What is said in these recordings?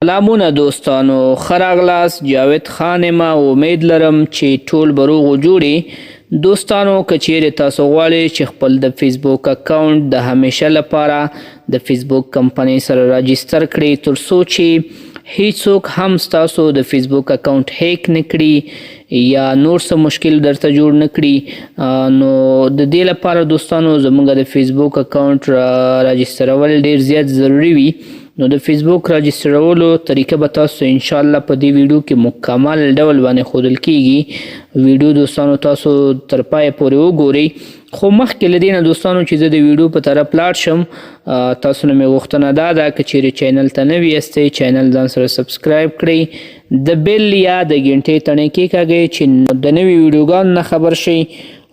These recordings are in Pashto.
سلامونه دوستانو، ښه راغلاست. جاوید خان یم. امید لرم چې ټول به روغ و جوړې. دوستانو که چیرې تاسو غواړئ چې خپل د فیسبوک اکاونټ د همیشه لپاره د فیسبوک کمپنۍ سره راجستر کړئ تر څو چې هیڅوک هم ستاسو د فیسبوک اکاونټ هیک نه کړي یا نور څه مشکل درته جوړ نه کړي، نو د دې لپاره دوستانو زموږ د فیسبوک اکاونټ راجسترول ډیر زیات ضروري وي. نو د فیسبوک راجسترولو طریقه به تاسو انشاءالله په دې ویډیو کې مکمل ډول باندې ښودل کیږي. ویډیو دوستانو تاسو تر پایه پورې وګورئ. خو مخکې له دې نه دوستانو چې زه د ویډیو په طرف لاړ شم، تاسو نه مې غوښتنه دا ده که چیرې چینل ته نوي یاستئ چینل ځان سره سبسکرایب کړئ، د بیل یا د غنټۍ تڼۍ کېکاږئ چې د نوي ویډیوګانو نه خبر شئ،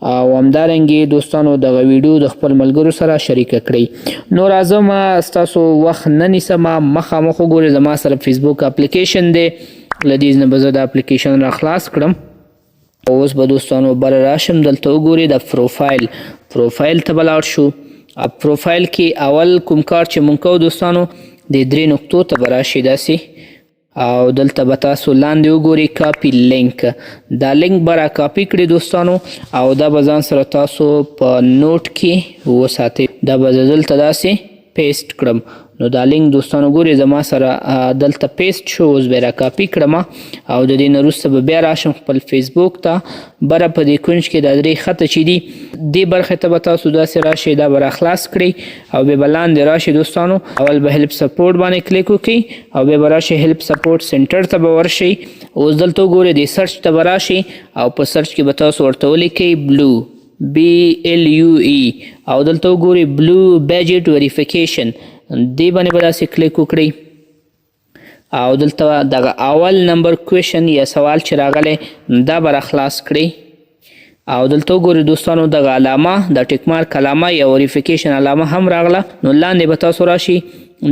او همدارنګې دوستانو دغه ویډیو د خپل ملګرو سره شریکه کړئ. نو راځم ستاسو وخت نه نیسم، مخامخ وګورئ زما سره فیسبوک اپلیکیشن دی. له دې نه به زه د اپلیکیشن را خلاص کړم. اوس به دوستانو بره راشم، دلته وګورئ د پروفایل ته به لاړ شو. پروفایل کې اول کوم کار چې مونږ کوو دوستانو د 3 نقطو ته به راشئ داسې، او دلته به تاسو لاندې وګورئ کاپي لینک. دا لینک به را کاپي کړئ دوستانو، او دا به ځان سره تاسو په نوټ کې وساتئ. دا به زه دلته داسې پیسټ کړم. نو دا لینک دوستانو ګورئ زما سره دلته پیسټ شو. اوس به یې را کاپي کړم، او د دې نه وروسته به بیا راشم خپل فیسبوک ته. بره په دې کونج کې دا 3 خطه چې دي دې برخې ته به تاسو داسې راشئ، دا به را خلاص کړئ، او بیا به لاندې راشئ دوستانو. اول به هیلپ سپورټ باندې کلیک وکړئ، او بیا به راشئ هیلپ سپورټ سنټر ته به ورشئ. اوس دلته وګورئ د سرچ ته به راشئ، او په سرچ کې به تاسو ورته ولیکئ بلو BLUE، او دلته وګورئ بلو بجټ ویریفیکیشن، دې باندې به داسې کلیک وکړئ. او دلته دغه اول نمبر کویشن یا سوال چې راغلی دا به را خلاص کړئ. او دلته وګورئ دوستانو دغه علامه د ټیک مارک علامه یا ویریفیکیشن علامه هم راغله. نو لاندې به تاسو راشئ،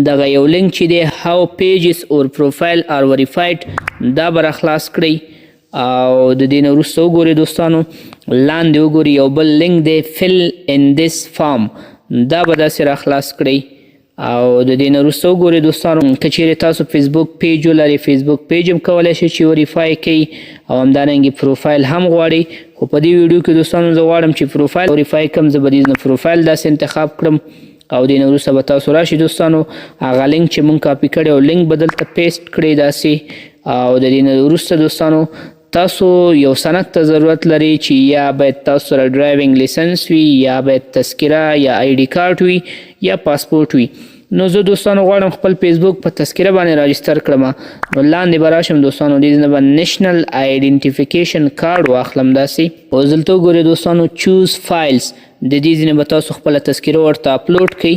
دغه یو لینک چې دی هاو پیجز اور پروفایل آر ویریفاید دا به را خلاص کړئ. او د دې نه وروسته وګورئ دوستانو لاندې وګورئ یو بل لینک دی فل ان دیس فارم، دا به داسې را خلاص کړئ. او د دې نه وروسته وګورئ دوستانو که چیرې تاسو فیسبوک پیج ولرئ فیسبوک پیج هم کولی شئ چې وریفای کړئ، او همدارنګې پروفایل هم غواړئ. خو په دې ویډیو کې دوستانو زه غواړم چې پروفایل وریفای کړم، زه به دې نه پروفایل داسې انتخاب کړم. او دې نه وروسته به تاسو راشئ دوستانو هغه لینک چې مونږ کاپي کړی او لینک به دلته پیسټ کړئ داسې. او د دې نه وروسته دوستانو تاسو یو سند ته ضرورت لرئ چې یا باید تاسو سره ډرایوینګ لیسنس وي، یا باید تذکره یا ID کارت وي، یا پاسپورټ وي. نو زه دوستانو غواړم خپل فیسبوک په تذکره باندې راجستر کړم. نو لاندې به راشم دوستانو دې نه به نیشنل آیډنټیفیکیشن کارډ واخلم داسې. اوس دلته وګورئ دوستانو چوز فایلز، د دې ځینې به تاسو خپله تذکره ورته اپلوډ کړئ.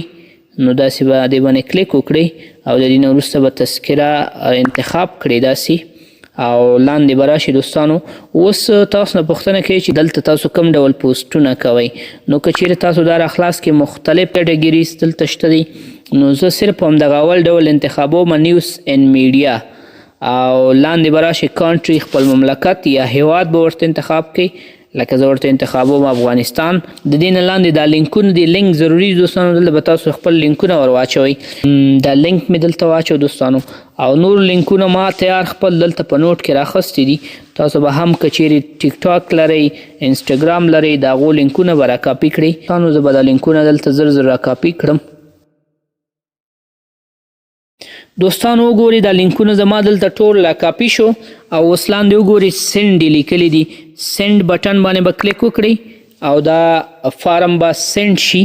نو داسې به دې باندې کلیک وکړئ، او د دې نه وروسته به تذکره انتخاب کړئ داسې. او لاندې به راشئ دوستانو. اوس تاسو نه پوښتنه کوي چې دلته تاسو کوم ډول پوسټونه کوئ. نو که چیرې تاسو دا راخلاص کې مختلف کټګریز دلته شته دي، نو زه صرف همدغه اول ډول انتخابوم نیوز اینډ میډیا. او لاندې به راشئ کانټري، خپل مملکت یا هیواد به ورته انتخاب کړئ. لکه زه ورته انتخابوم افغانستان. د دې نه لاندې دا لینکونه دي، لینک ضروري دوستانو دلته به تاسو خپل لینکونه ور واچوئ. دا لینک مې دلته واچو دوستانو، او نور لینکونه ما تیار خپل دلته په نوټ کې راخستی دي. تاسو به هم که چیرې ټیک ټاک لرئ، انسټاګرام لرئ، د هغو لینکونه به را کاپي کړئ. دوستانو زه به دا لینکونه دلته زر زر را کاپي کړم. دوستانو وګورئ دا لینکونه زما دلته ټول را کاپي شو. او اوس لاندې وګورئ سینډ لیکلی دي، سینډ بټن باندې به کلیک وکړئ، او دا فارم به سینډ شي.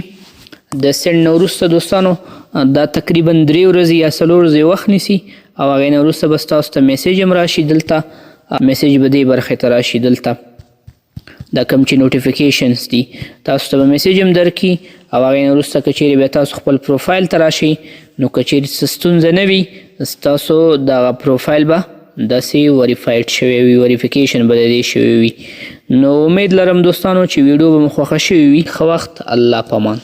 د سینډ نه وروسته دوستانو دا تقریبا 3 ورځې یا 4 ورځې وخت نیسي، او هغې نه وروسته به ستاسو ته میسیج هم راشي. دلته میسیج به دې برخې ته راشي. دلته دا کوم چې نوټیفیکیشنز دي تاسو ته به میسیج هم درکړي. او هغې نه وروسته که چیرې بیا تاسو خپل پروفایل ته راشئ، نو که چیرې څه ستونزه نه وي ستاسو دغه پروفایل به داسې وریفاید شوی وي، وریفیکیشن به د دې شوی وي. نو امید لرم دوستانو چې ویډیو به مو خوښه شوې وي. ښه وخت، الله پامان.